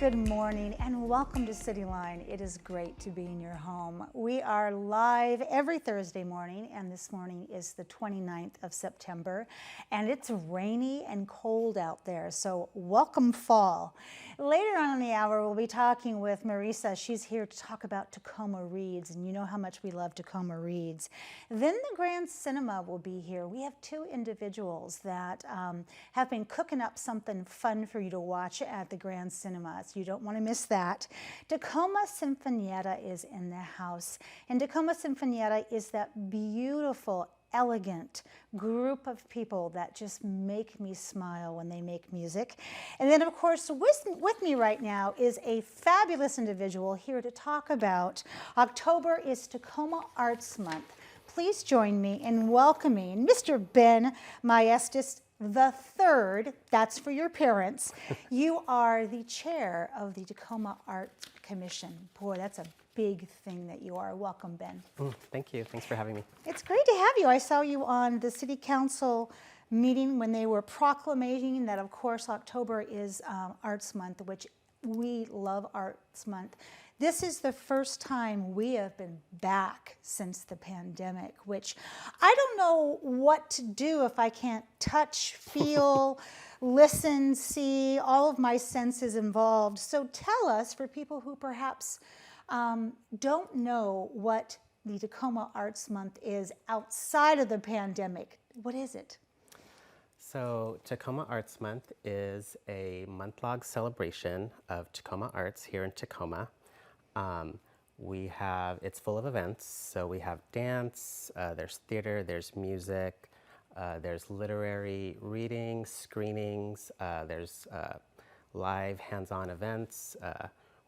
Good morning and welcome to Cityline. It is great to be in your home. We are live every Thursday morning, and this morning is the 29th of September, and it's rainy and cold out there, so welcome fall. Later on in the hour, we'll be talking with Marisa. She's here to talk about Tacoma Reads, and you know how much we love Tacoma Reads. Then the Grand Cinema will be here. We have two individuals that have been cooking up something fun for you to watch at the Grand Cinema. So you don't want to miss that. Tacoma Sinfonietta is in the house, and Tacoma Sinfonietta is that beautiful, elegant group of people that just make me smile when they make music. And then, of course, with me right now is a fabulous individual here to talk about October is Tacoma Arts Month. Please join me in welcoming Mr. Ben Maestas the third. That's for your parents. You are the chair of the Tacoma Art Commission. Boy, that's a big thing that you are. Welcome, Ben. Thank you. Thanks for having me. It's great to have you. I saw you on the City Council meeting when they were proclamating that, of course, October is Arts Month, which we love Arts Month. This is the first time we have been back since the pandemic, which I don't know what to do if I can't touch, feel, listen, see, all of my senses involved. So tell us, for people who perhaps don't know what the Tacoma Arts Month is outside of the pandemic, what is it? So Tacoma Arts Month is a month-long celebration of Tacoma arts here in Tacoma. It's full of events, so we have dance, there's theater, there's music, there's literary readings, screenings, there's live hands-on events.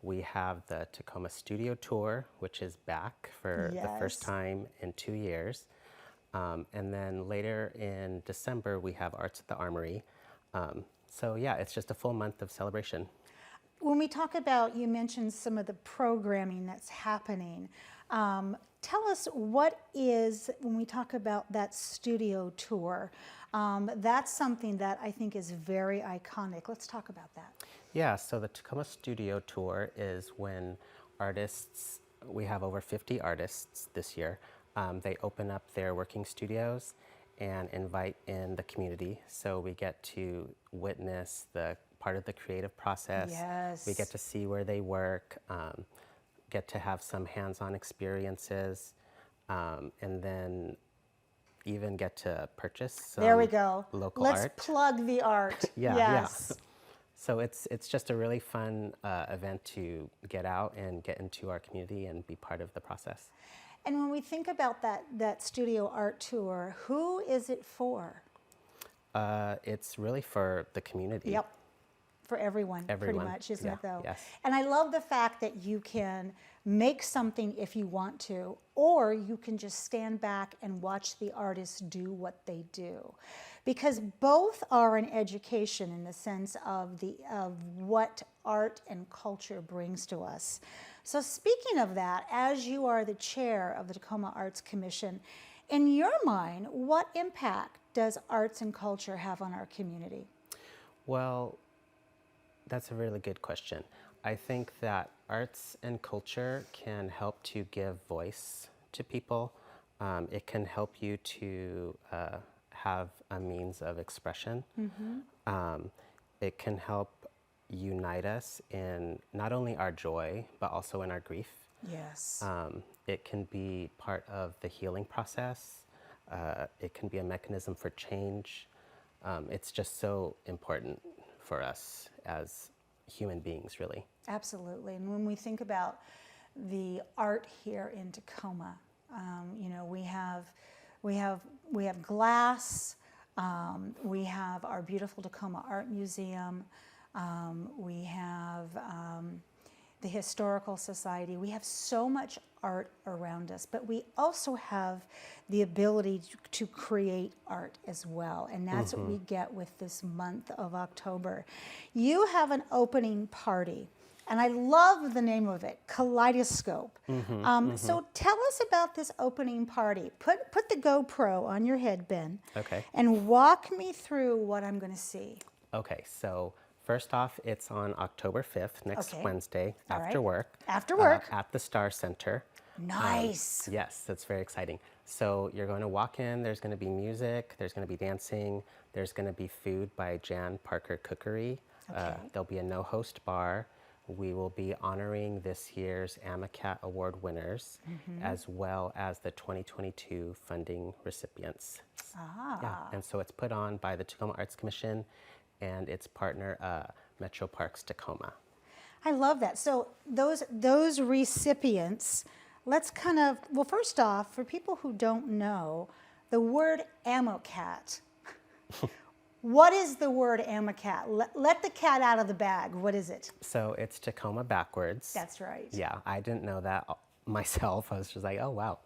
We have the Tacoma Studio Tour, which is back for the first time in 2 years. And then later in December, we have Arts at the Armory. So yeah, it's just a full month of celebration. When we talk about, you mentioned some of the programming that's happening. Tell us what is, when we talk about that studio tour, that's something that I think is very iconic. Let's talk about that. Yeah, so the Tacoma Studio Tour is when artists, we have over 50 artists this year, they open up their working studios and invite in the community. So we get to witness the part of the creative process. Yes. We get to see where they work, get to have some hands-on experiences, and then even get to purchase some there we go. Local Let's art. Plug the art. Yeah, yes. yeah. So it's just a really fun event to get out and get into our community and be part of the process. And when we think about that studio art tour, who is it for? It's really for the community. Yep. For everyone, pretty much, isn't it, though? Yes. And I love the fact that you can make something if you want to, or you can just stand back and watch the artists do what they do. Because both are an education in the sense of what art and culture brings to us. So speaking of that, as you are the chair of the Tacoma Arts Commission, in your mind, what impact does arts and culture have on our community? Well, that's a really good question. I think that arts and culture can help to give voice to people. It can help you to have a means of expression. Mm-hmm. It can help unite us in not only our joy, but also in our grief. Yes. It can be part of the healing process. It can be a mechanism for change. It's just so important for us as human beings, really. Absolutely. And when we think about the art here in Tacoma, you know, we have glass. We have our beautiful Tacoma Art Museum. We have the Historical Society. We have so much art around us, but we also have the ability to create art as well, and that's what we get with this month of October. You have an opening party, and I love the name of it, Kaleidoscope. So tell us about this opening party. Put the GoPro on your head, Ben, Okay. and walk me through what I'm going to see. Okay, so First off, it's on October 5th, next Okay. Wednesday, All after right. work. After work. At the Star Center. Nice. Yes, that's very exciting. So you're going to walk in, there's going to be music, there's going to be dancing, there's going to be food by Jan Parker Cookery. Okay. There'll be a no-host bar. We will be honoring this year's Amicat Award winners, as well as the 2022 funding recipients. Yeah, and so it's put on by the Tacoma Arts Commission and its partner, Metro Parks Tacoma. I love that. So those recipients, let's kind of, well, first off, for people who don't know, the word Amicat. What is the word Amicat? Let the cat out of the bag. What is it? So it's Tacoma backwards. That's right. Yeah, I didn't know that myself. I was just like, oh, wow.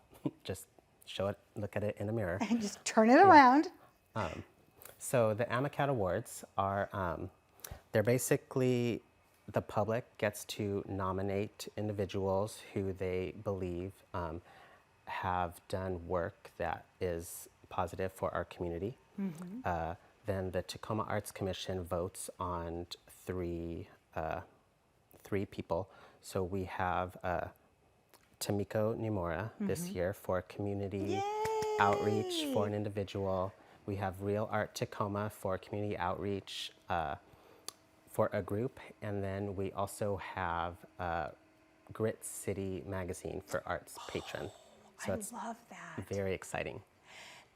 Just show it, look at it in a mirror. And just turn it around. So the Amicat Awards are, they're basically, the public gets to nominate individuals who they believe have done work that is positive for our community. Then the Tacoma Arts Commission votes on three people. So we have Tamiko Nimura this year for community outreach for an individual. We have Real Art Tacoma for community outreach for a group. And then we also have Grit City Magazine for arts patron. So I it's love that. very exciting.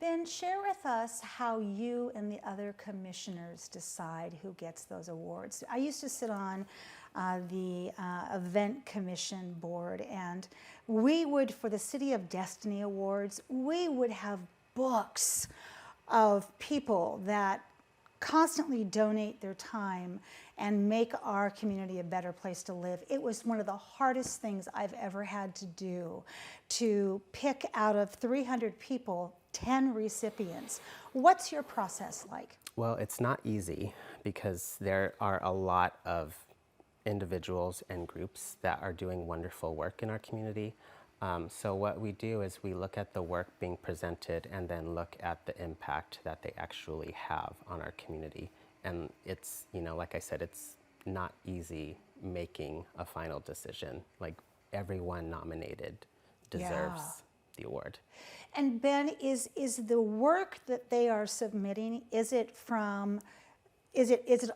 Ben, share with us how you and the other commissioners decide who gets those awards. I used to sit on the event commission board, and we would, for the City of Destiny Awards, we would have books of people that constantly donate their time and make our community a better place to live. It was one of the hardest things I've ever had to do, to pick out of 300 people 10 recipients. What's your process like? Well, it's not easy because there are a lot of individuals and groups that are doing wonderful work in our community. So what we do is we look at the work being presented and then look at the impact that they actually have on our community. And it's, you know, like I said, it's not easy making a final decision. Like everyone nominated deserves the award. And Ben, is the work that they are submitting, is it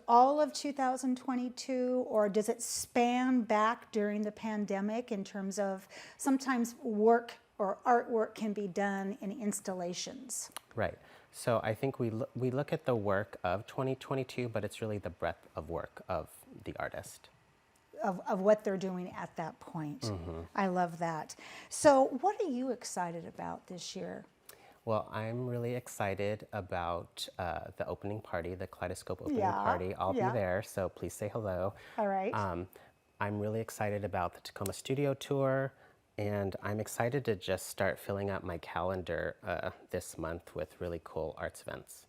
all of 2022, or does it span back during the pandemic in terms of sometimes work or artwork can be done in installations? Right. So I think we look at the work of 2022, but it's really the breadth of work of the artist. Of what they're doing at that point. I love that. So what are you excited about this year? Well, I'm really excited about the opening party, the Kaleidoscope opening party. I'll be there, so please say hello. All right. I'm really excited about the Tacoma Studio Tour, and I'm excited to just start filling up my calendar this month with really cool arts events.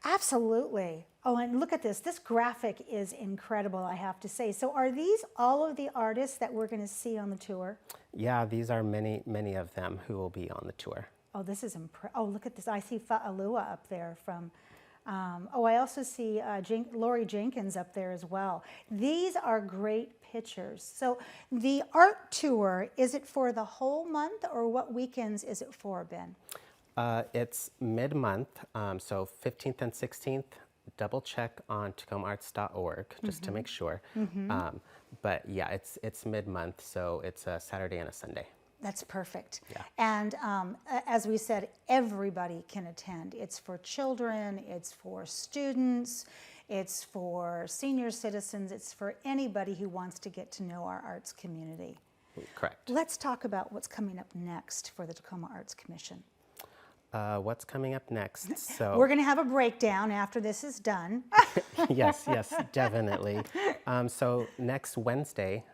Absolutely. Oh, and look at this. This graphic is incredible, I have to say. So are these all of the artists that we're going to see on the tour? Yeah, these are many, many of them who will be on the tour. Oh, this is oh, look at this. I see Fa'alua up there from, oh, I also see Lori Jenkins up there as well. These are great pictures. So the art tour, is it for the whole month, or what weekends is it for, Ben? It's mid-month, so 15th and 16th. Double check on tacomaarts.org just to make sure. But yeah, it's mid-month, so it's a Saturday and a Sunday. That's perfect. Yeah. And as we said, everybody can attend. It's for children, it's for students, it's for senior citizens, it's for anybody who wants to get to know our arts community. Correct. Let's talk about what's coming up next for the Tacoma Arts Commission. What's coming up next? So We're going to have a breakdown after this is done. yes, definitely. So next Wednesday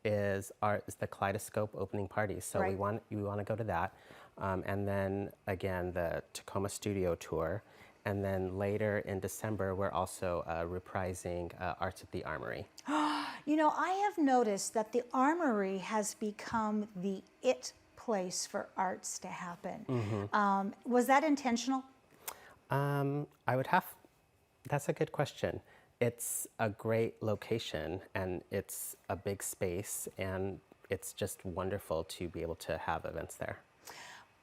is the Kaleidoscope opening party. So Right. we want to go to that, and then again the Tacoma Studio Tour, and then later in December we're also reprising Arts at the Armory. You know, I have noticed that the Armory has become the it place for arts to happen. Was that intentional? That's a good question. It's a great location and it's a big space, and it's just wonderful to be able to have events there.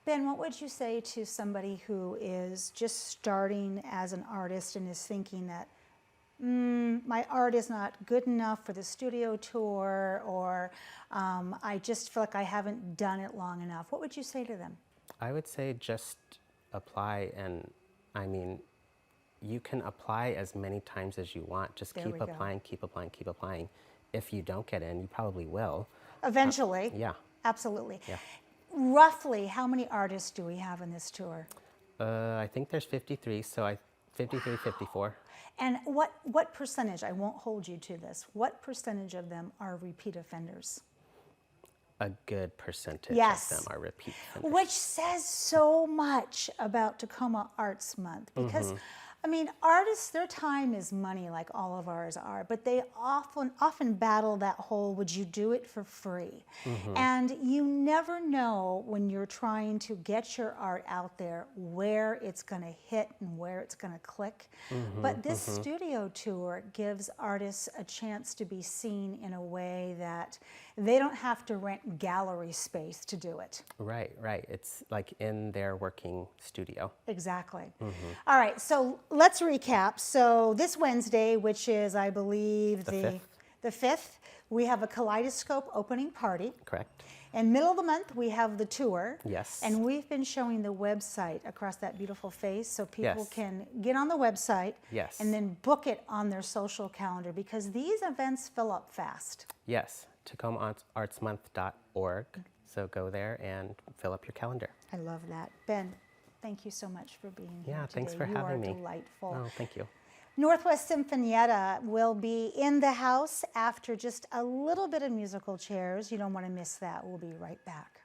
Ben, what would you say to somebody who is just starting as an artist and is thinking that my art is not good enough for the studio tour, or I just feel like I haven't done it long enough? What would you say to them? I would say just apply, and I mean, you can apply as many times as you want. Just There keep we go. applying, keep applying, keep applying. If you don't get in, you probably will. Eventually. Yeah. Absolutely. Yeah. Roughly, how many artists do we have in this tour? I think there's 53, so 53, 54. And what percentage, I won't hold you to this, what percentage of them are repeat offenders? A good percentage Yes. of them are repeat offenders. Which says so much about Tacoma Arts Month, because I mean, artists, their time is money, like all of ours are, but they often battle that whole, would you do it for free? And you never know when you're trying to get your art out there where it's going to hit and where it's going to click. But this studio tour gives artists a chance to be seen in a way that they don't have to rent gallery space to do it. Right, right. It's like in their working studio. Exactly. All right, so let's recap. So this Wednesday, which is, I believe, The the 5th, we have a Kaleidoscope opening party. Correct. In middle of the month, we have the tour. Yes. And we've been showing the website across that beautiful face so people Yes. can get on the website Yes. and then book it on their social calendar, because these events fill up fast. Yes, TacomaArtsMonth.org. So go there and fill up your calendar. I love that. Ben, thank you so much for being here Yeah, today. thanks for having me. You are delightful. Oh, thank you. Northwest Sinfonietta will be in the house after just a little bit of musical chairs. You don't want to miss that. We'll be right back.